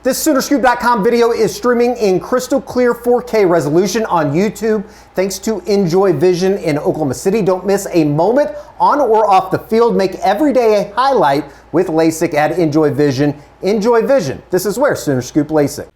This Soonerscoop.com video is streaming in crystal clear 4K resolution on YouTube thanks to Enjoy Vision in Oklahoma City. Don't miss a moment on or off the field. Make every day a highlight with LASIK at Enjoy Vision. Enjoy Vision. This is where Sooner Scoop LASIK.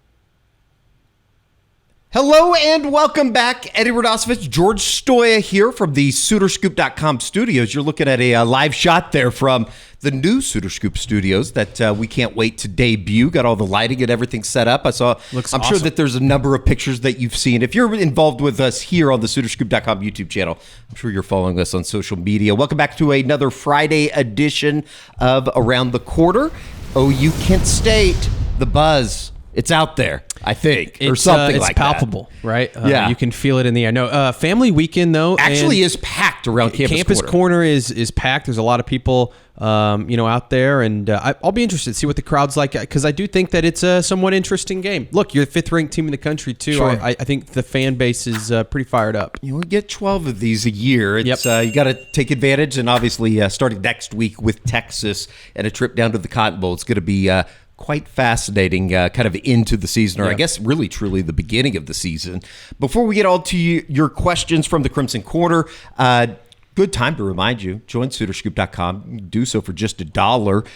Hello and welcome back. Eddie Radosevich, George Stoya here from the Soonerscoop.com studios. You're looking at a live shot there from the new Soonerscoop studios that we can't wait to debut. Got all the lighting and everything set up. I'm awesome. Sure that there's a number of pictures that you've seen. If you're involved with us here on the Soonerscoop.com YouTube channel, I'm sure you're following us on social media. Welcome back to another Friday edition of Around the Quarter. OU Kent State, the buzz. It's out there, I think, or something like that. It's palpable, right? Yeah. You can feel it in the air. No, family weekend, though. Actually is packed around Campus Corner is packed. There's a lot of people, out there. And I'll be interested to see what the crowd's like, because I do think that it's a somewhat interesting game. Look, you're the fifth-ranked team in the country, too. Sure. I think the fan base is pretty fired up. We get 12 of these a year. It's, you got to take advantage. And obviously, starting next week with Texas and a trip down to the Cotton Bowl, it's going to be quite fascinating, kind of into the season, or I guess really truly the beginning of the season. Before we get all to your questions from the Crimson Corner, good time to remind you, join Soonerscoop.com. Do so for just $1.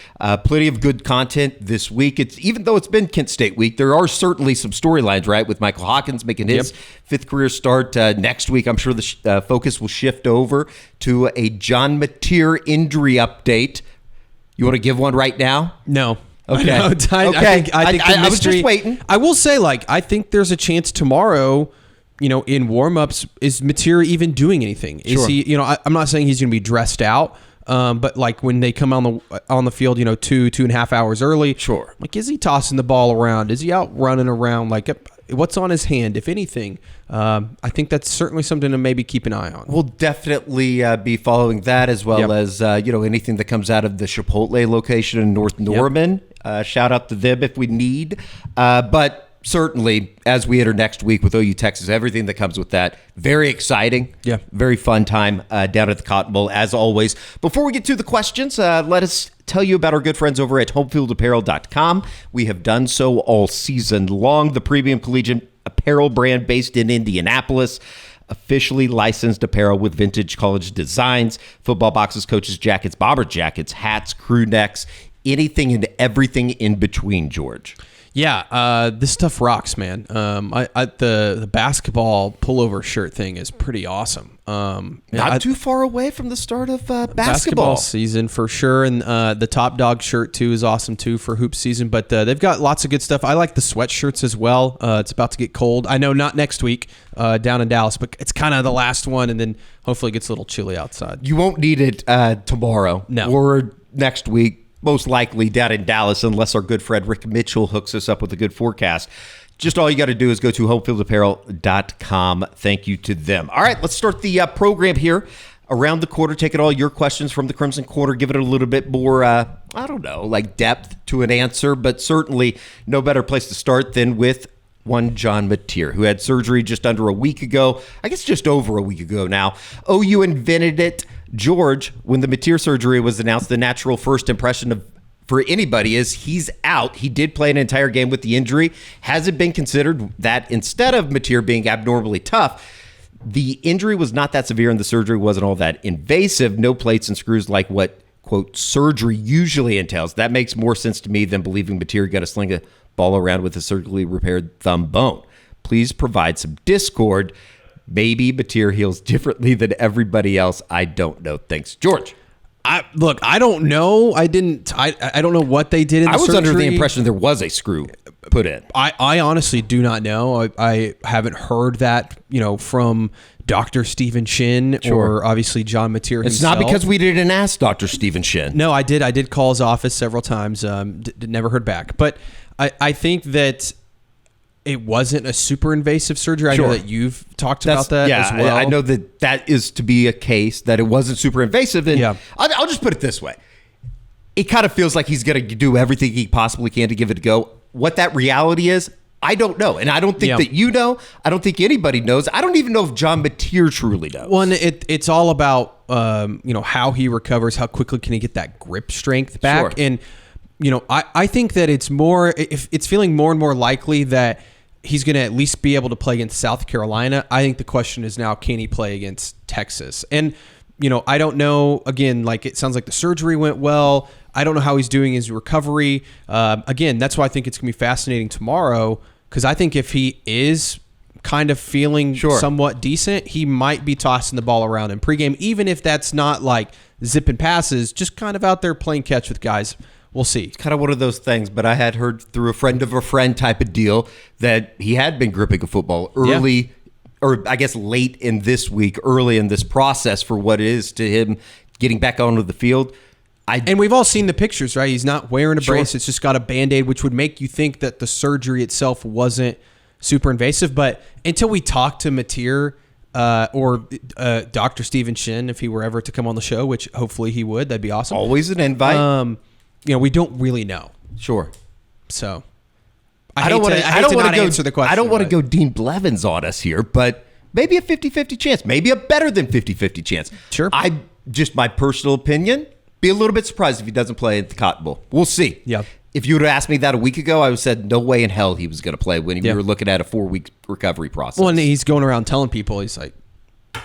Plenty of good content this week. Even though it's been Kent State week, there are certainly some storylines, right, with Michael Hawkins making his fifth career start next week. I'm sure the focus will shift over to a John Mateer injury update. You want to give one right now? No. Okay. I think I was just waiting. I will say, I think there's a chance tomorrow, in warm-ups, is Mateer even doing anything? Is he, I'm not saying he's going to be dressed out, but when they come on the field, 2.5 hours early, is he tossing the ball around? Is he out running around? What's on his hand, if anything? I think that's certainly something to maybe keep an eye on. We'll definitely be following that, as well as anything that comes out of the Chipotle location in North Norman. Shout out to them if we need. But certainly, as we enter next week with OU Texas, everything that comes with that, very exciting. Yeah. Very fun time down at the Cotton Bowl, as always. Before we get to the questions, let us tell you about our good friends over at homefieldapparel.com. We have done so all season long. The premium collegiate apparel brand based in Indianapolis. Officially licensed apparel with vintage college designs, football boxes, coaches' jackets, bomber jackets, hats, crew necks, anything and everything in between, George. Yeah, this stuff rocks, man. The basketball pullover shirt thing is pretty awesome. Not too far away from the start of basketball season for sure, and the Top Dog shirt too is awesome too for hoop season. But they've got lots of good stuff. I like the sweatshirts as well. It's about to get cold. I know not next week down in Dallas, but it's kind of the last one, and then hopefully it gets a little chilly outside. You won't need it tomorrow or next week. Most likely down in Dallas, unless our good friend Rick Mitchell hooks us up with a good forecast. Just all you got to do is go to homefieldapparel.com. Thank you to them. All right, let's start the program here. Around the Quarter, taking all your questions from the Crimson Quarter, give it a little bit more, depth to an answer, but certainly no better place to start than with one John Mateer, who had surgery just under a week ago. I guess just over a week ago now. OU invented it. George, when the Mateer surgery was announced, the natural first impression for anybody is he's out. He did play an entire game with the injury. Has it been considered that instead of Mateer being abnormally tough, the injury was not that severe and the surgery wasn't all that invasive? No plates and screws like what, quote, surgery usually entails. That makes more sense to me than believing Mateer got to sling a ball around with a surgically repaired thumb bone. Please provide some discord. Maybe Mateer heals differently than everybody else. I don't know. Thanks, George. I don't know. I don't know what they did in the surgery. I was under the impression there was a screw put in. I honestly do not know. I haven't heard that, from Dr. Stephen Shin or obviously John Mateer himself. It's not because we didn't ask Dr. Stephen Shin. No, I did. I did call his office several times. Never heard back. But I think that it wasn't a super invasive surgery. I know that you've talked about that as well. I know that is to be a case, that it wasn't super invasive. And I'll just put it this way. It kind of feels like he's going to do everything he possibly can to give it a go. What that reality is, I don't know. And I don't think that you know. I don't think anybody knows. I don't even know if John Mateer truly knows. Well, and it's all about how he recovers, how quickly can he get that grip strength back. And I think that it's more, if it's feeling more and more likely that he's going to at least be able to play against South Carolina. I think the question is now, can he play against Texas? And, I don't know, again, like it sounds like the surgery went well. I don't know how he's doing his recovery. Again, that's why I think it's going to be fascinating tomorrow, because I think if he is kind of feeling somewhat decent, he might be tossing the ball around in pregame, even if that's not like zipping passes, just kind of out there playing catch with guys. We'll see. It's kind of one of those things, but I had heard through a friend of a friend type of deal that he had been gripping a football early, or I guess late in this week, early in this process for what it is to him getting back onto the field. And we've all seen the pictures, right? He's not wearing a brace. It's just got a Band-Aid, which would make you think that the surgery itself wasn't super invasive. But until we talk to Mateer or Dr. Stephen Shin, if he were ever to come on the show, which hopefully he would, that'd be awesome. Always an invite. We don't really know. Sure. So I don't want to answer the question. I don't want to go Dean Blevins on us here, but maybe a 50-50 chance, maybe a better than 50-50 chance. Sure. Just my personal opinion, be a little bit surprised if he doesn't play at the Cotton Bowl. We'll see. Yeah. If you would have asked me that a week ago, I would have said no way in hell he was going to play when we were looking at a 4-week recovery process. Well, and he's going around telling people, he's like,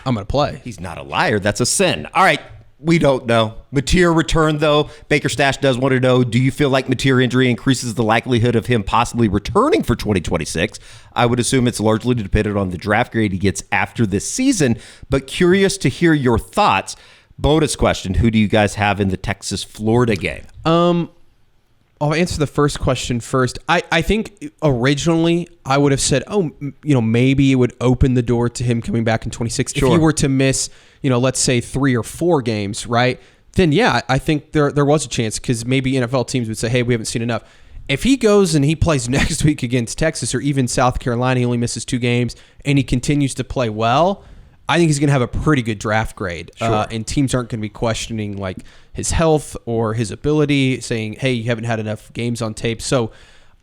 I'm going to play. He's not a liar. That's a sin. All right. We don't know. Mateer returned, though. Baker Stash does want to know, do you feel like Mateer injury increases the likelihood of him possibly returning for 2026? I would assume it's largely dependent on the draft grade he gets after this season, but curious to hear your thoughts. Bonus question, who do you guys have in the Texas-Florida game? I'll answer the first question first. I think originally I would have said, maybe it would open the door to him coming back in 26. If he were to miss, let's say 3 or 4 games, right? Then, yeah, I think there was a chance, because maybe NFL teams would say, hey, we haven't seen enough. If he goes and he plays next week against Texas or even South Carolina, he only misses 2 games, and he continues to play well, I think he's going to have a pretty good draft grade. And teams aren't going to be questioning like his health or his ability, saying, hey, you haven't had enough games on tape. So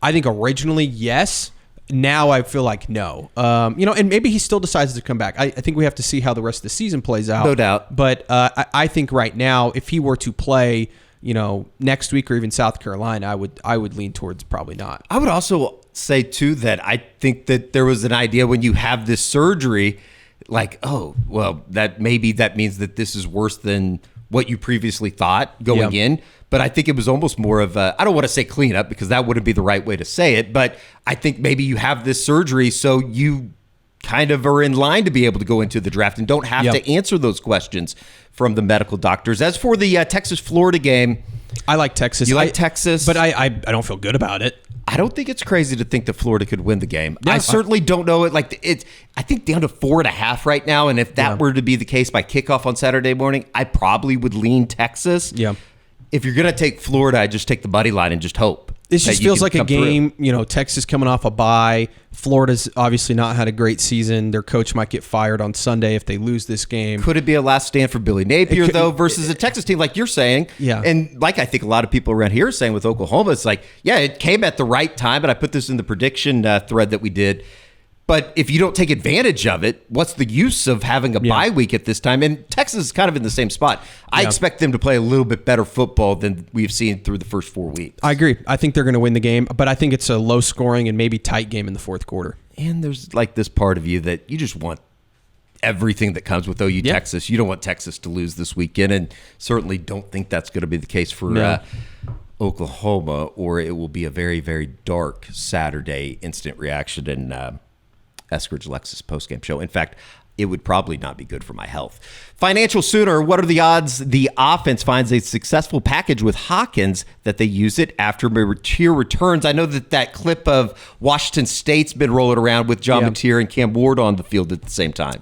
I think originally, yes. Now I feel like no. And maybe he still decides to come back. I think we have to see how the rest of the season plays out. No doubt. But I think right now, if he were to play, next week or even South Carolina, I would lean towards probably not. I would also say, too, that I think that there was an idea when you have this surgery, like, oh, well, that means that this is worse than what you previously thought going in. But I think it was almost more of a, I don't want to say cleanup because that wouldn't be the right way to say it, but I think maybe you have this surgery so you kind of are in line to be able to go into the draft and don't have to answer those questions from the medical doctors. As for the Texas-Florida game, I like Texas. You like Texas? But I don't feel good about it. I don't think it's crazy to think that Florida could win the game. Yeah, I certainly don't know it. Like I think down to 4.5 right now. And if that were to be the case by kickoff on Saturday morning, I probably would lean Texas. Yeah. If you're going to take Florida, I just take the money line and just hope. This just feels like a game, Texas coming off a bye. Florida's obviously not had a great season. Their coach might get fired on Sunday if they lose this game. Could it be a last stand for Billy Napier, though, versus a Texas team like you're saying? Yeah. And like I think a lot of people around here are saying with Oklahoma, it's like, yeah, it came at the right time, and I put this in the prediction thread that we did. But if you don't take advantage of it, what's the use of having a bye week at this time? And Texas is kind of in the same spot. I expect them to play a little bit better football than we've seen through the first 4 weeks. I agree. I think they're going to win the game, but I think it's a low scoring and maybe tight game in the fourth quarter. And there's like this part of you that you just want everything that comes with OU Texas. You don't want Texas to lose this weekend, and certainly don't think that's going to be the case for Oklahoma, or it will be a very, very dark Saturday instant reaction in Eskridge Lexus postgame show. In fact, it would probably not be good for my health. Financial Sooner, what are the odds the offense finds a successful package with Hawkins that they use it after Mateer returns? I know that clip of Washington State's been rolling around with John Mateer and Cam Ward on the field at the same time.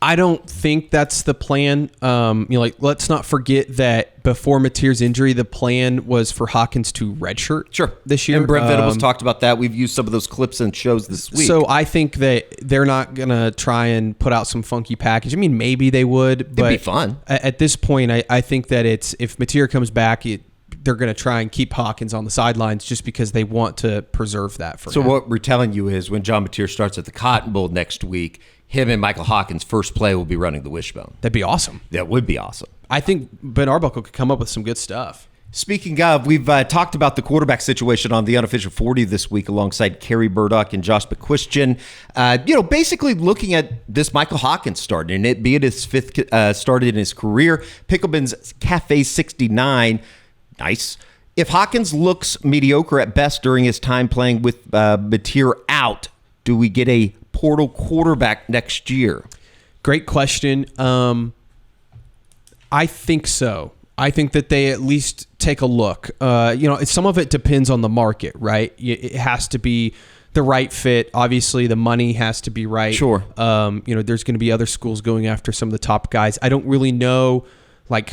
I don't think that's the plan. Let's not forget that before Mateer's injury, the plan was for Hawkins to redshirt this year. And Brent Venables talked about that. We've used some of those clips and shows this week. So I think that they're not going to try and put out some funky package. I mean, maybe they would. But it'd be fun. At this point, I think that if Mateer comes back, they're going to try and keep Hawkins on the sidelines just because they want to preserve that for him. So what we're telling you is when John Mateer starts at the Cotton Bowl next week, him and Michael Hawkins' first play will be running the wishbone. That'd be awesome. That would be awesome. I think Ben Arbuckle could come up with some good stuff. Speaking of, we've talked about the quarterback situation on the Unofficial 40 this week alongside Kerry Burdock and Josh McCuistion. Basically looking at this Michael Hawkins start, and it being his fifth start in his career. Pickleman's Cafe 69, nice. If Hawkins looks mediocre at best during his time playing with Mateer out, do we get a portal quarterback next year? Great question. I think so. I think that they at least take a look. Some of it depends on the market, right? It has to be the right fit. Obviously, the money has to be right. Sure. There's going to be other schools going after some of the top guys. I don't really know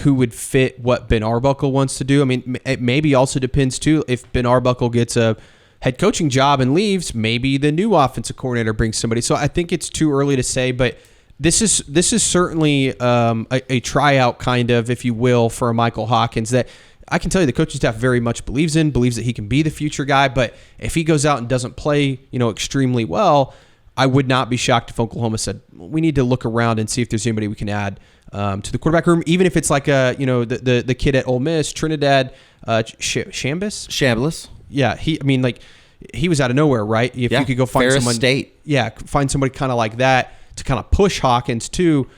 who would fit what Ben Arbuckle wants to do. I mean, it maybe also depends too if Ben Arbuckle gets a head coaching job and leaves. Maybe the new offensive coordinator brings somebody. So I think it's too early to say, but. This is certainly a tryout, kind of, if you will, for a Michael Hawkins that I can tell you the coaching staff very much believes that he can be the future guy. But if he goes out and doesn't play, extremely well, I would not be shocked if Oklahoma said we need to look around and see if there's anybody we can add to the quarterback room, even if it's the kid at Ole Miss, Trinidad Shambliss. Yeah, he was out of nowhere, right? If you could go find Ferris someone, State. Yeah, find somebody kind of like that. To kind of push Hawkins too,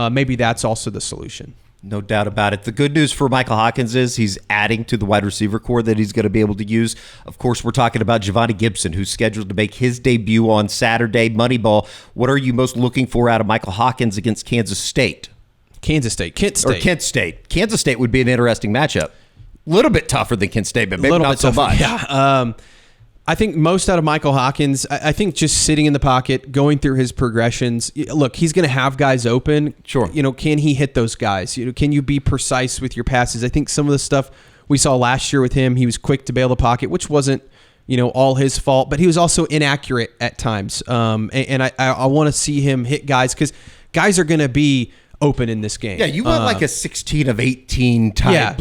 maybe that's also the solution. No doubt about it. The good news for Michael Hawkins is he's adding to the wide receiver core that he's going to be able to use. Of course, we're talking about Giovanni Gibson, who's scheduled to make his debut on Saturday. Moneyball, what are you most looking for out of Michael Hawkins against Kansas State? Kent State. Kansas State would be an interesting matchup. A little bit tougher than Kent State, but maybe not so much. Yeah. I think most out of Michael Hawkins, I think just sitting in the pocket, going through his progressions. Look, he's going to have guys open. Sure. Can he hit those guys? Can you be precise with your passes? I think some of the stuff we saw last year with him, he was quick to bail the pocket, which wasn't, all his fault, but he was also inaccurate at times. And I want to see him hit guys because guys are going to be open in this game. Yeah, you want a 16 of 18 type,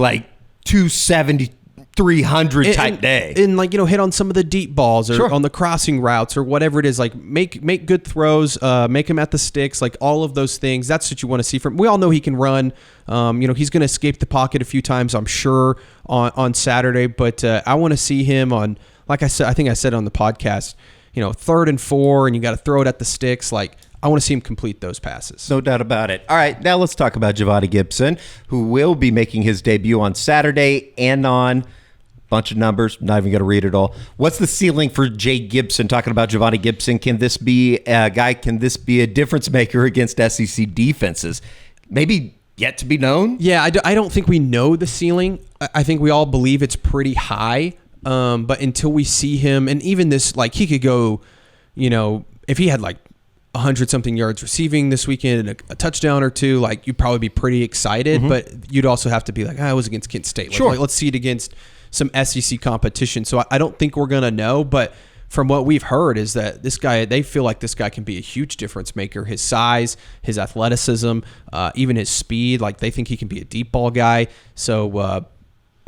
270. 300 type day. And hit on some of the deep balls or on the crossing routes or whatever it is. Make good throws, make him at the sticks, all of those things. That's what you want to see from him. We all know he can run. He's going to escape the pocket a few times, I'm sure, on Saturday. But I want to see him on, like I said, I think I said on the podcast, 3rd and 4, and you got to throw it at the sticks. I want to see him complete those passes. No doubt about it. All right, now let's talk about Giovanni Gibson, who will be making his debut on Saturday and on bunch of numbers, not even going to read it all. What's the ceiling for Jay Gibson? Talking about Giovanni Gibson, can this be a guy? Can this be a difference maker against SEC defenses? Maybe yet to be known. Yeah, I don't think we know the ceiling. I think we all believe it's pretty high. But until we see him, and even this, he could go, if he had 100-something yards receiving this weekend and a touchdown or two, you'd probably be pretty excited. Mm-hmm. But you'd also have to be I was against Kent State. Sure. Let's see it against some SEC competition. So I don't think we're going to know, but from what we've heard is that this guy, they feel like this guy can be a huge difference maker. His size, his athleticism, even his speed, they think he can be a deep ball guy. So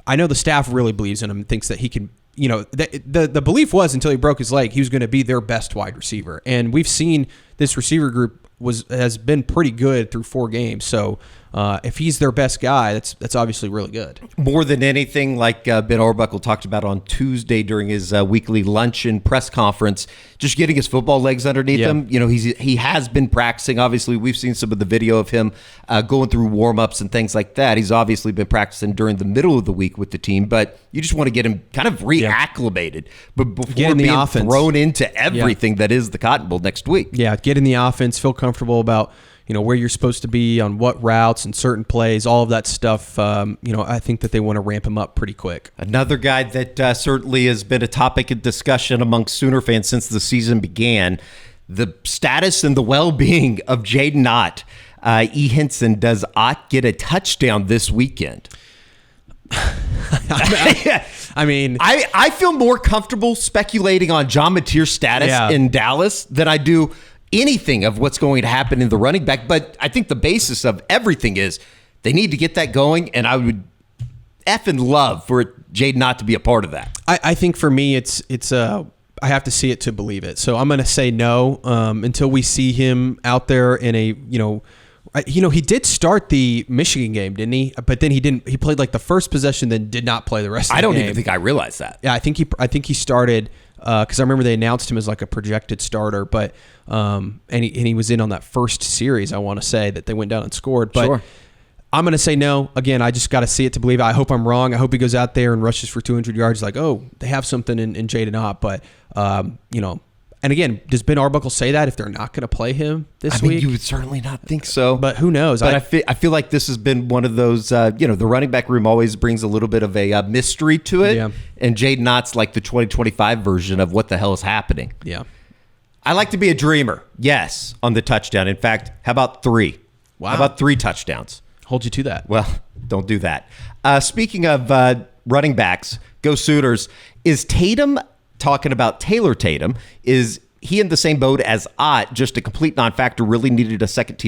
I know the staff really believes in him and thinks that he can, the belief was until he broke his leg, he was going to be their best wide receiver. And we've seen this receiver group has been pretty good through 4 games. So if he's their best guy, that's obviously really good. More than anything, like Ben Arbuckle talked about on Tuesday during his weekly luncheon press conference, just getting his football legs underneath him. He has been practicing. Obviously, we've seen some of the video of him going through warm-ups and things like that. He's obviously been practicing during the middle of the week with the team, but you just want to get him kind of reacclimated before being thrown into everything that is the Cotton Bowl next week. Yeah, get in the offense, feel comfortable about where you're supposed to be on what routes and certain plays, all of that stuff. I think that they want to ramp him up pretty quick. Another guy that certainly has been a topic of discussion among Sooner fans since the season began, the status and the well-being of Jaden Ott. E. Henson, does Ott get a touchdown this weekend? I feel more comfortable speculating on John Mateer's status in Dallas than I do anything of what's going to happen in the running back. But I think the basis of everything is they need to get that going, and I would effing love for Jaden not to be a part of that. I think for me, it's I have to see it to believe it. So I'm going to say no until we see him out there in a He did start the Michigan game, didn't he? But then he didn't. He played like the first possession, then did not play the rest of the game. I don't even think I realized that. Yeah, I think he started because I remember they announced him as like a projected starter, but and he was in on that first series. I want to say that they went down and scored, but. Sure. I'm going to say no. Again, I just got to see it to believe it. I hope I'm wrong. I hope he goes out there and rushes for 200 yards. Like, oh, they have something in Jaden Ott. But, and again, does Ben Arbuckle say that if they're not going to play him this week? You would certainly not think so. But who knows? But I feel like this has been one of those, the running back room always brings a little bit of a mystery to it. Yeah. And Jaden Ott's like the 2025 version of what the hell is happening. Yeah. I like to be a dreamer. Yes, on the touchdown. In fact, how about 3? Wow. How about 3 touchdowns? Hold you to that. Well, don't do that. Speaking of running backs, go Sooners. Is Tatum talking about Taylor Tatum? Is he in the same boat as Ott? Just a complete non-factor. Really needed a second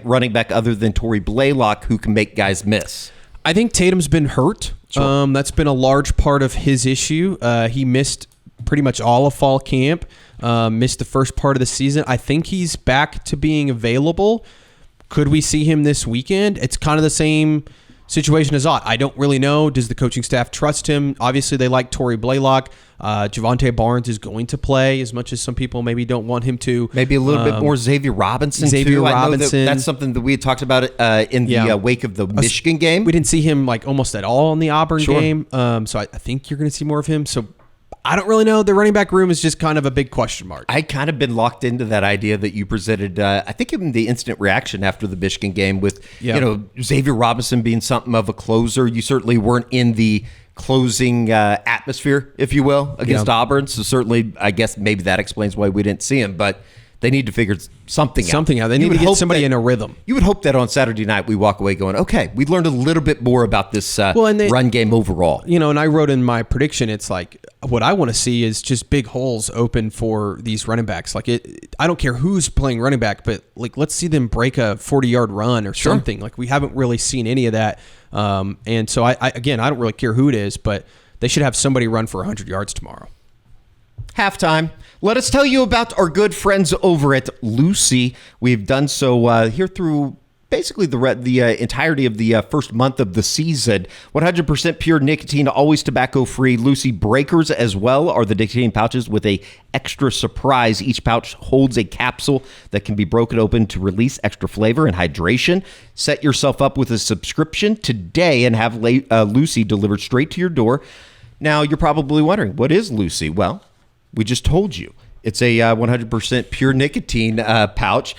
running back other than Torrey Blaylock who can make guys miss. I think Tatum's been hurt. Sure. That's been a large part of his issue. He missed pretty much all of fall camp. Missed the first part of the season. I think he's back to being available. Could we see him this weekend? It's kind of the same situation as Ott. I don't really know. Does the coaching staff trust him? Obviously, they like Torrey Blaylock. Javonte Barnes is going to play as much as some people maybe don't want him to. Maybe a little bit more Xavier Robinson, too. I know that's something that we had talked about in the wake of the Michigan game. We didn't see him like almost at all in the Auburn game. So I think you're going to see more of him. So I don't really know. The running back room is just kind of a big question mark. I kind of been locked into that idea that you presented, I think in the instant reaction after the Michigan game with, Xavier Robinson being something of a closer. You certainly weren't in the closing atmosphere, if you will, against Auburn. So certainly, I guess maybe that explains why we didn't see him. But they need to figure something out. They need to get somebody in a rhythm. You would hope that on Saturday night we walk away going, okay, we learned a little bit more about this run game overall. And I wrote in my prediction, it's like what I want to see is just big holes open for these running backs. Like I don't care who's playing running back, but like let's see them break a 40-yard run or something. Like we haven't really seen any of that. And so I don't really care who it is, but they should have somebody run for 100 yards tomorrow. Halftime. Let us tell you about our good friends over at Lucy. We've done so here through basically the entirety of the first month of the season. 100% pure nicotine, always tobacco-free. Lucy Breakers as well are the nicotine pouches with a extra surprise. Each pouch holds a capsule that can be broken open to release extra flavor and hydration. Set yourself up with a subscription today and have Lucy delivered straight to your door. Now, you're probably wondering, what is Lucy? Well, we just told you. It's a 100% pure nicotine pouch,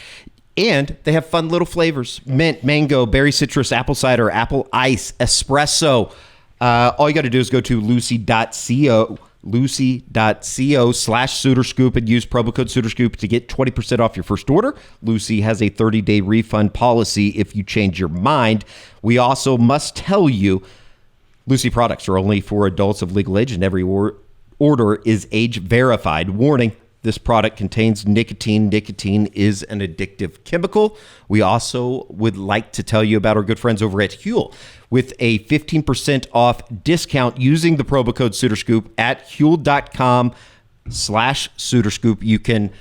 and they have fun little flavors. Mint, mango, berry citrus, apple cider, apple ice, espresso. All you got to do is go to lucy.co, lucy.co/SooterScoop and use promo code SooterScoop to get 20% off your first order. Lucy has a 30-day refund policy if you change your mind. We also must tell you, Lucy products are only for adults of legal age, and every order is age verified. Warning, this product contains nicotine. Nicotine is an addictive chemical. We also would like to tell you about our good friends over at Huel. With a 15% off discount using the promo code SooterScoop at Huel.com/SooterScoop. You can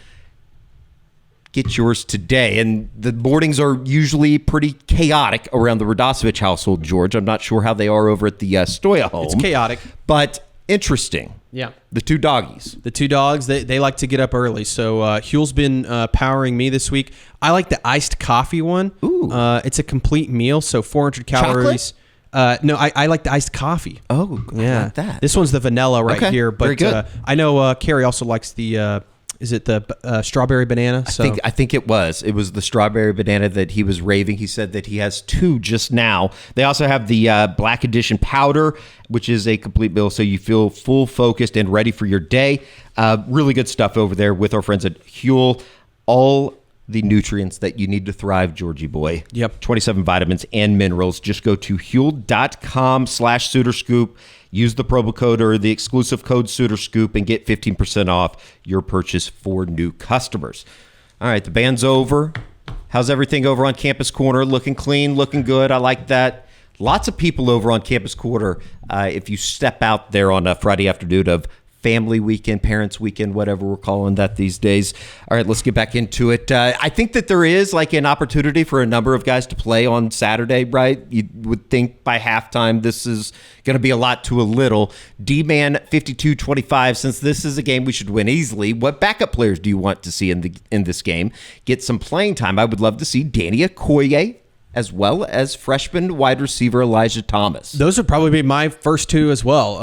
get yours today. And the mornings are usually pretty chaotic around the Radosevich household, George. I'm not sure how they are over at the Stoya home. It's chaotic. But interesting. Yeah. The two doggies. The two dogs, they like to get up early. So Huel's been powering me this week. I like the iced coffee one. Ooh. It's a complete meal, so 400 calories. No, I like the iced coffee. Oh, yeah. I like that. This one's the vanilla right here. But very good. I know Carrie also likes the... is it the strawberry banana? I think it was. It was the strawberry banana that he was raving. He said that he has 2 just now. They also have the Black Edition powder, which is a complete meal, so you feel full focused and ready for your day. Really good stuff over there with our friends at Huel. All the nutrients that you need to thrive, Georgie boy. Yep. 27 vitamins and minerals. Just go to Huel.com/SooterScoop. Use the promo code or the exclusive code SooterScoop and get 15% off your purchase for new customers. All right, the band's over. How's everything over on Campus Corner? Looking clean, looking good. I like that. Lots of people over on Campus Corner. If you step out there on a Friday afternoon of family weekend, parents weekend, whatever we're calling that these days. All right, let's get back into it. I think that there is like an opportunity for a number of guys to play on Saturday, right? You would think by halftime this is going to be a lot to a little. D-Man 52-25, since this is a game we should win easily, what backup players do you want to see in this game get some playing time? I would love to see Danny Okoye, as well as freshman wide receiver Elijah Thomas. Those would probably be my first two as well.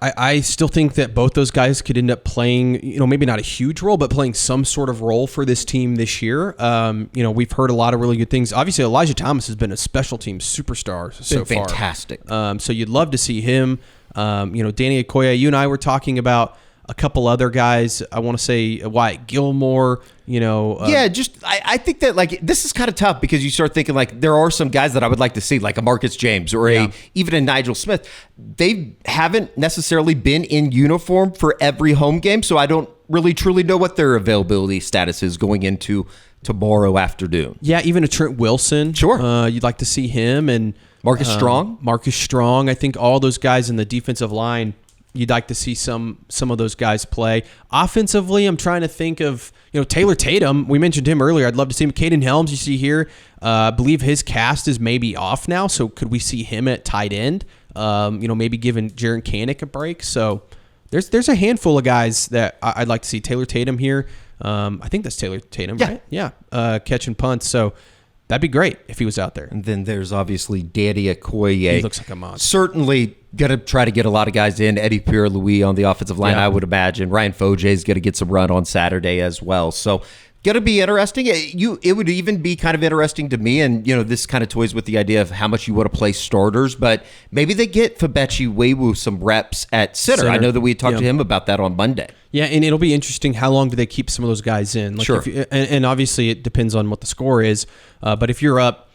I still think that both those guys could end up playing, maybe not a huge role, but playing some sort of role for this team this year. We've heard a lot of really good things. Obviously, Elijah Thomas has been a special team superstar so far. Fantastic. So you'd love to see him. Danny Okoye, you and I were talking about a couple other guys. I want to say Wyatt Gilmore, I think that like this is kind of tough because you start thinking like there are some guys that I would like to see, like a Marcus James or even a Nigel Smith. They haven't necessarily been in uniform for every home game, so I don't really truly know what their availability status is going into tomorrow afternoon. Yeah, even a Trent Wilson. Sure. You'd like to see him and Marcus Strong. I think all those guys in the defensive line, you'd like to see some of those guys play. Offensively, I'm trying to think of, Taylor Tatum. We mentioned him earlier. I'd love to see him. Caden Helms, you see here. I believe his cast is maybe off now, so could we see him at tight end? Maybe giving Jaron Kanik a break. So there's a handful of guys that I'd like to see. Taylor Tatum here. I think that's Taylor Tatum, right? Yeah. Catching punts. So that'd be great if he was out there. And then there's obviously Danny Okoye. He looks like a monster. Certainly going to try to get a lot of guys in. Eddie Pierre-Louis on the offensive line, I would imagine. Ryan Foje is going to get some run on Saturday as well. So going to be interesting. It would even be kind of interesting to me, and this kind of toys with the idea of how much you want to play starters, but maybe they get Fabechi Wewu some reps at center. I know that we talked to him about that on Monday. Yeah, and it'll be interesting how long do they keep some of those guys in. Like sure. And obviously it depends on what the score is, but if you're up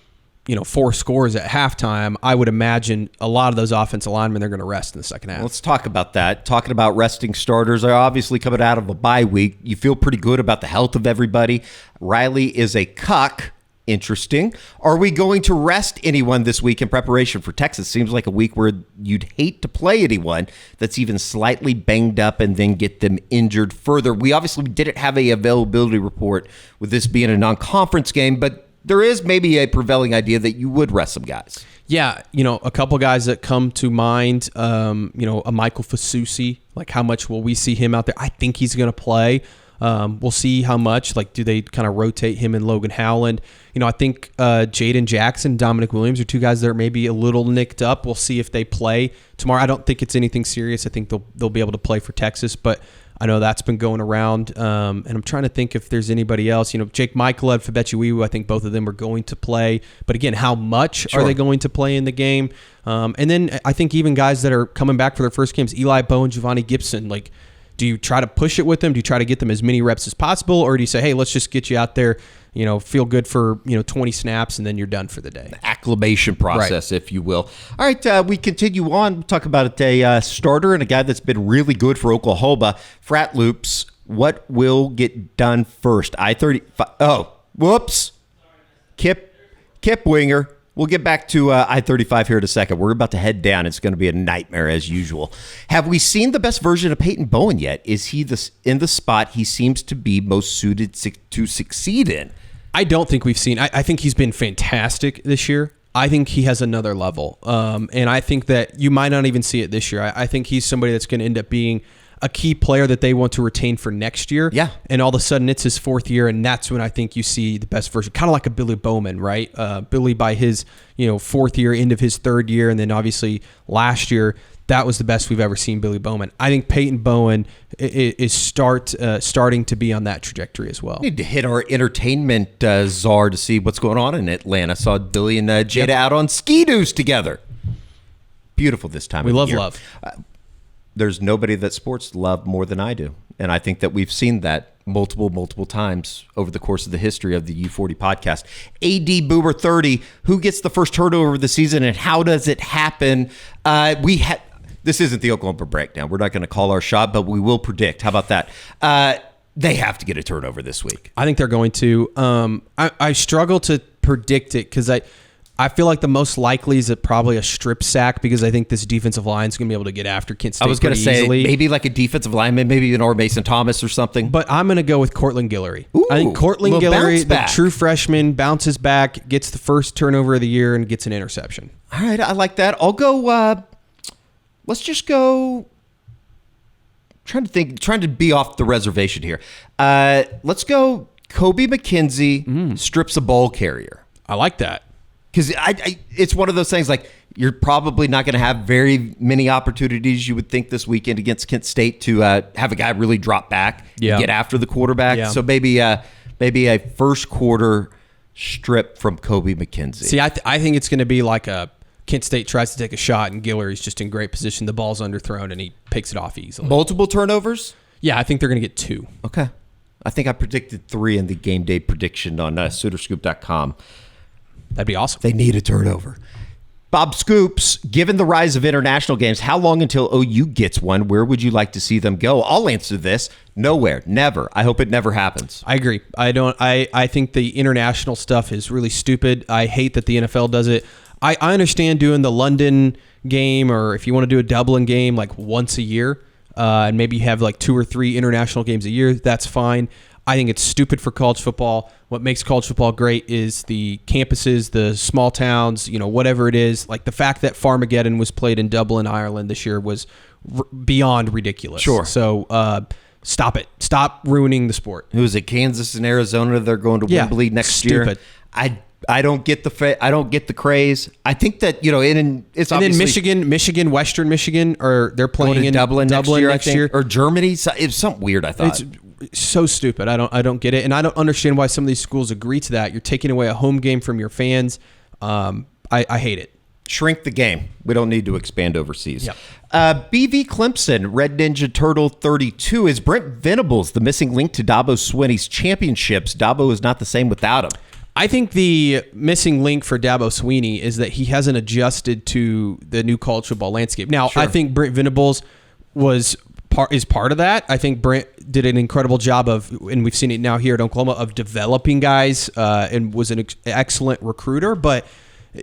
4 scores at halftime, I would imagine a lot of those offensive linemen, they're going to rest in the second half. Let's talk about that. Talking about resting starters, are obviously coming out of a bye week. You feel pretty good about the health of everybody. Riley is a cuck. Interesting. Are we going to rest anyone this week in preparation for Texas? Seems like a week where you'd hate to play anyone that's even slightly banged up and then get them injured further. We obviously didn't have a availability report with this being a non-conference game, but there is maybe a prevailing idea that you would rest some guys. Yeah, a couple guys that come to mind, a Michael Fasusi, like how much will we see him out there? I think he's going to play. We'll see how much. Like, do they kind of rotate him and Logan Howland? I think Jaden Jackson, Dominic Williams are two guys that are maybe a little nicked up. We'll see if they play tomorrow. I don't think it's anything serious. I think they'll be able to play for Texas, but I know that's been going around, and I'm trying to think if there's anybody else. Jake Michael and Fabechi Wewu, I think both of them are going to play. But again, how much are they going to play in the game? And then I think even guys that are coming back for their first games, Eli Bowen, Giovanni Gibson, like, do you try to push it with them? Do you try to get them as many reps as possible? Or do you say, hey, let's just get you out there, feel good for, 20 snaps, and then you're done for the day? The acclimation process, if you will. All right, we continue on. We'll talk about a starter and a guy that's been really good for Oklahoma. Frat Loops, what will get done first? I-35. Oh, whoops. Kip Winger. We'll get back to I-35 here in a second. We're about to head down. It's going to be a nightmare as usual. Have we seen the best version of Peyton Bowen yet? Is he in the spot he seems to be most suited to succeed in? I don't think we've seen. I think he's been fantastic this year. I think he has another level. And I think that you might not even see it this year. I think he's somebody that's going to end up being a key player that they want to retain for next year. Yeah. And all of a sudden it's his 4th year, and that's when I think you see the best version. Kind of like a Billy Bowman, right? Billy by his 4th year, end of his 3rd year, and then obviously last year, that was the best we've ever seen Billy Bowman. I think Peyton Bowen is starting to be on that trajectory as well. We need to hit our entertainment czar to see what's going on in Atlanta. Saw Billy and Jada out on ski-doos together. Beautiful this time of year. We love. There's nobody that sports love more than I do. And I think that we've seen that multiple times over the course of the history of the U40 podcast. AD Boomer 30, who gets the first turnover of the season and how does it happen? This isn't the Oklahoma breakdown. We're not going to call our shot, but we will predict. How about that? They have to get a turnover this week. I think they're going to. I struggle to predict it because I feel like the most likely is probably a strip sack because I think this defensive line is going to be able to get after Kent State. I was going to say easily. maybe like a defensive lineman, maybe an or Mason Thomas or something. But I'm going to go with Cortland Guillory. Ooh, I think Cortland little Guillory, bounce back. the true freshman, bounces back, gets the first turnover of the year, and gets an interception. All right, I like that. I'll go. Let's just go. Trying to be off the reservation here. Let's go. Kobe McKenzie strips a ball carrier. I like that. Because it's one of those things like you're probably not going to have very many opportunities you would think this weekend against Kent State to have a guy really drop back and get after the quarterback. Yeah. So maybe a first quarter strip from Kobe McKenzie. See, I think it's going to be like a Kent State tries to take a shot and Guillory's just in great position. The ball's underthrown and he picks it off easily. Multiple turnovers? Yeah, I think they're going to get 2. Okay. I think I predicted 3 in the game day prediction on SoonerScoop.com. That'd be awesome. They need a turnover. Bob Scoops, given the rise of international games, how long until OU gets one? Where would you like to see them go? I'll answer this. Nowhere. Never. I hope it never happens. I agree. I think the international stuff is really stupid. I hate that the NFL does it. I understand doing the London game, or if you want to do a Dublin game like once a year, and maybe you have like 2 or 3 international games a year, that's fine. I think it's stupid for college football. What makes college football great is the campuses, the small towns, whatever it is. Like the fact that Farmageddon was played in Dublin, Ireland this year was beyond ridiculous. Sure. So stop it. Stop ruining the sport. Who is it? Kansas and Arizona. They're going to Wembley next year. I don't get the craze. I think that it's and obviously then Michigan, Western Michigan, or they're playing in Dublin next year, or Germany. It's something weird. I thought it's so stupid. I don't get it, and I don't understand why some of these schools agree to that. You're taking away a home game from your fans. I hate it. Shrink the game. We don't need to expand overseas. Yep. BV Clemson, Red Ninja Turtle 32. Is Brent Venables the missing link to Dabo Swinney's championships? Dabo is not the same without him. I think the missing link for Dabo Swinney is that he hasn't adjusted to the new college football landscape. Now, I think Brent Venables is part of that. I think Brent did an incredible job of, and we've seen it now here at Oklahoma, of developing guys and was an excellent recruiter. But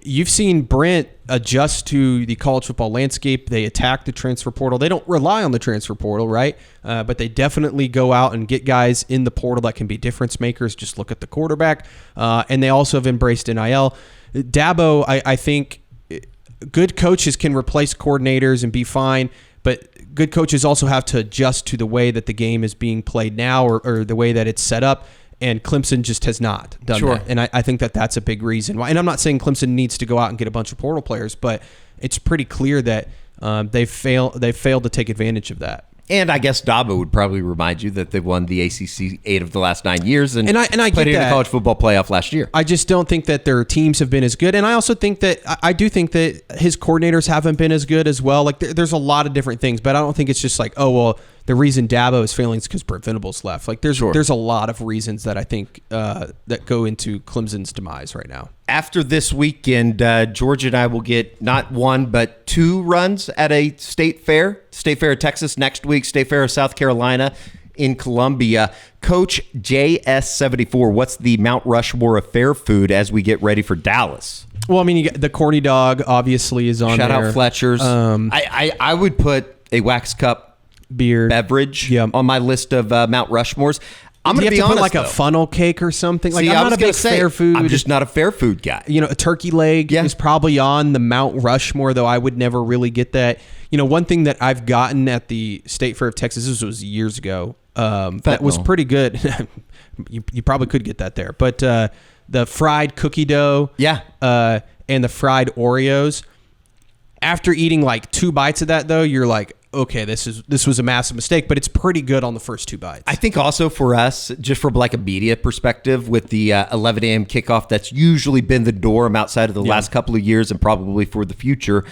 you've seen Brent adjust to the college football landscape. They attack the transfer portal. They don't rely on the transfer portal, right? But they definitely go out and get guys in the portal that can be difference makers. Just look at the quarterback. And they also have embraced NIL. Dabo, I think good coaches can replace coordinators and be fine, but good coaches also have to adjust to the way that the game is being played now or the way that it's set up. And Clemson just has not done that. And I think that that's a big reason why. And I'm not saying Clemson needs to go out and get a bunch of portal players, but it's pretty clear that they've failed to take advantage of that. And I guess Dabo would probably remind you that they've won the ACC 8 of the last 9 years and I played in get the college football playoff last year. I just don't think that their teams have been as good. And I also think that I do think that his coordinators haven't been as good as well. Like there's a lot of different things, but I don't think it's just like, oh, well, the reason Dabo is failing is because Brent Venables left. Like there's a lot of reasons that I think that go into Clemson's demise right now. After this weekend, Georgia and I will get not 1 but 2 runs at a state fair. State Fair of Texas next week, State Fair of South Carolina in Columbia. Coach JS74, what's the Mount Rushmore of fair food as we get ready for Dallas? Well, I mean, you got the corny dog obviously is on Shout there. out Fletcher's. I would put a wax cup beer beverage on my list of Mount Rushmores. I'm going to be honest, put like a funnel cake or something. Like, I'm not a big fair food. I'm just not a fair food guy. A turkey leg is probably on the Mount Rushmore, though I would never really get that. One thing that I've gotten at the State Fair of Texas, this was years ago, that was pretty good. you probably could get that there. But the fried cookie dough and the fried Oreos, after eating like 2 bites of that, though, you're like, okay, this was a massive mistake, but it's pretty good on the first 2 bites. I think also for us, just from like a media perspective, with the 11 a.m. kickoff, that's usually been the norm outside of the last couple of years and probably for the future.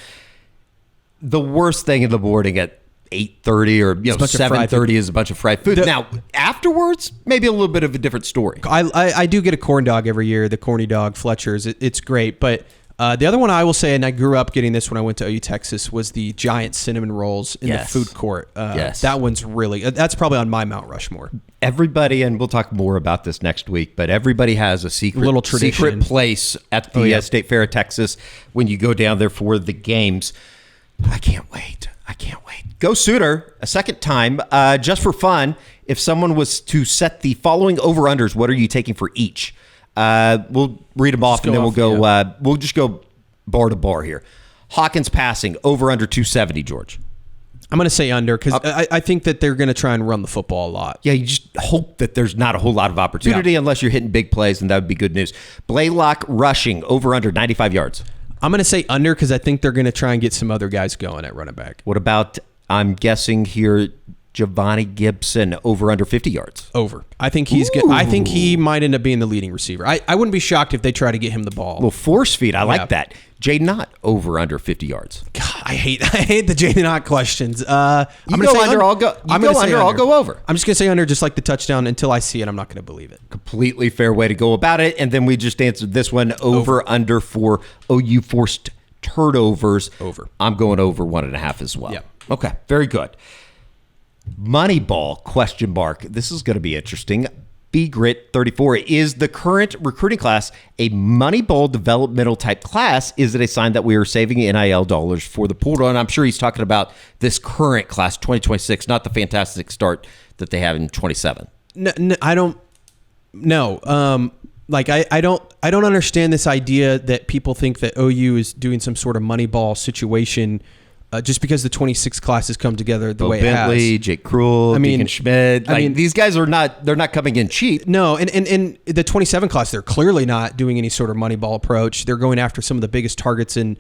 The worst thing in the morning at 8:30 or 7:30 is a bunch of fried food. Now, afterwards, maybe a little bit of a different story. I do get a corn dog every year, the corny dog Fletcher's. It's great, but The other one I will say, and I grew up getting this when I went to OU Texas, was the giant cinnamon rolls in the food court. That one's really, that's probably on my Mount Rushmore. Everybody, and we'll talk more about this next week, but everybody has a little tradition. secret place at the State Fair of Texas when you go down there for the games. I can't wait. Go Suitor a second time, just for fun. If someone was to set the following over-unders, what are you taking for each? We'll read them off, and then we'll go. We'll just go bar to bar here. Hawkins passing over/under 270. George, I'm going to say under because I think that they're going to try and run the football a lot. Yeah, you just hope that there's not a whole lot of opportunity unless you're hitting big plays, and that would be good news. Blaylock rushing over/under 95 yards. I'm going to say under because I think they're going to try and get some other guys going at running back. What about, I'm guessing here, Giovanni Gibson over/under 50 yards? Over. I think he's good. I think he might end up being the leading receiver. I wouldn't be shocked if they try to get him the ball. Well, force feed. I like that. Jaden Knott over/under 50 yards. God, I hate the Jaden Knott questions. I'm going to say under. I'll go. I'm going to say under. I'll go over. I'm just going to say under, just like the touchdown. Until I see it, I'm not going to believe it. Completely fair way to go about it. And then we just answered this one over/under for OU forced turnovers. Over. I'm going over 1.5 as well. Yeah. Okay. Very good. Moneyball question mark. This is going to be interesting. B-Grit 34. Is the current recruiting class a Moneyball developmental type class? Is it a sign that we are saving NIL dollars for the portal? And I'm sure he's talking about this current class, 2026, not the fantastic start that they have in 27. No, I don't. No. I don't understand this idea that people think that OU is doing some sort of Moneyball situation. Just because the 26 classes come together the way Bentley, it has. Jake Krull, Deacon Schmidt. These guys are they're not coming in cheap. No, and the 27 class, they're clearly not doing any sort of Moneyball approach. They're going after some of the biggest targets in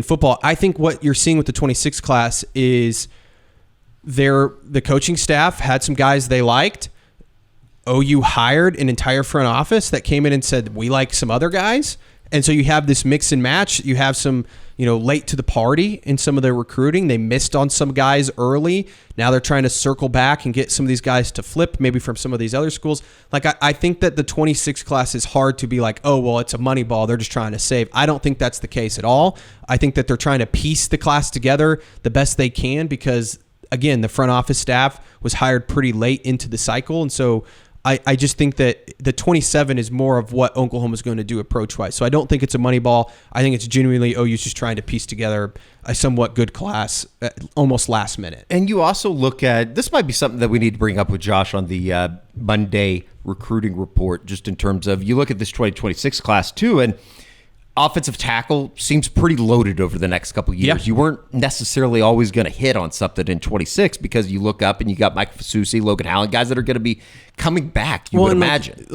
football. I think what you're seeing with the 26 class is the coaching staff had some guys they liked. OU hired an entire front office that came in and said, we like some other guys. And so you have this mix and match. You have some, late to the party in some of their recruiting. They missed on some guys early. Now they're trying to circle back and get some of these guys to flip, maybe from some of these other schools. I think that the 26 class is hard to be like, oh, well, it's a money ball. They're just trying to save. I don't think that's the case at all. I think that they're trying to piece the class together the best they can because, again, the front office staff was hired pretty late into the cycle. And so I just think that the 27 is more of what Oklahoma is going to do approach-wise. So I don't think it's a money ball. I think it's genuinely OU's just trying to piece together a somewhat good class almost last minute. And you also look at, this might be something that we need to bring up with Josh on the Monday recruiting report, just in terms of, you look at this 2026 class too, and offensive tackle seems pretty loaded over the next couple of years. Yeah. You weren't necessarily always going to hit on something in 26 because you look up and you got Mike Fasusi, Logan Howland, guys that are going to be coming back, you would imagine.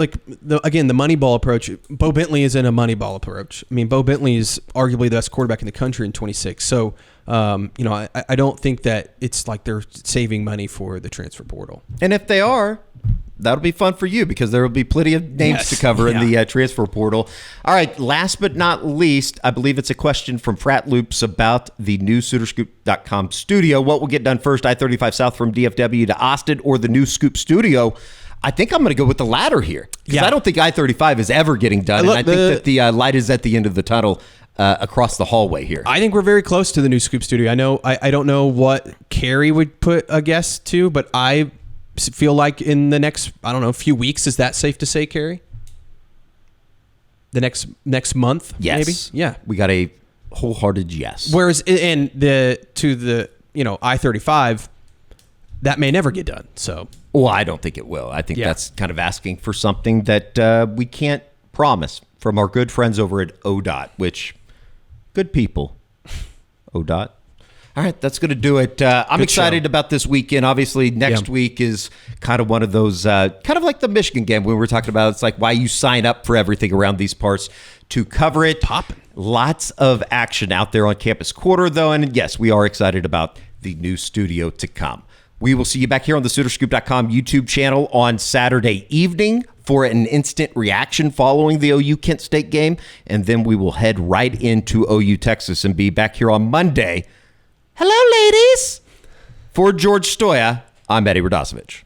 Again, the money ball approach, Bo Bentley is in a money ball approach. I mean, Bo Bentley is arguably the best quarterback in the country in 26. So, I don't think that it's like they're saving money for the transfer portal. And if they are, that'll be fun for you because there will be plenty of names to cover in the transfer portal. All right, last but not least, I believe it's a question from Frat Loops about the new SoonerScoop.com studio. What will get done first, I-35 South from DFW to Austin or the new Scoop studio? I think I'm going to go with the latter here because I don't think I-35 is ever getting done. I think that the light is at the end of the tunnel across the hallway here. I think we're very close to the new Scoop studio. I know I don't know what Carrie would put a guess to, but I feel like in the next, few weeks, is that safe to say, Carrie? The next month, yes. Maybe? Yeah. We got a wholehearted yes. Whereas in the I-35, that may never get done. So, well, I don't think it will. I think that's kind of asking for something that we can't promise from our good friends over at ODOT, which, good people. ODOT. All right, that's going to do it. I'm excited about this weekend. Obviously, next week is kind of one of those, kind of like the Michigan game when we were talking about. It's like why you sign up for everything around these parts to cover it. Popping. Lots of action out there on Campus Quarter, though. And yes, we are excited about the new studio to come. We will see you back here on the SoonerScoop.com YouTube channel on Saturday evening for an instant reaction following the OU Kent State game. And then we will head right into OU Texas and be back here on Monday. Hello, ladies. For George Stoya, I'm Eddie Radosevich.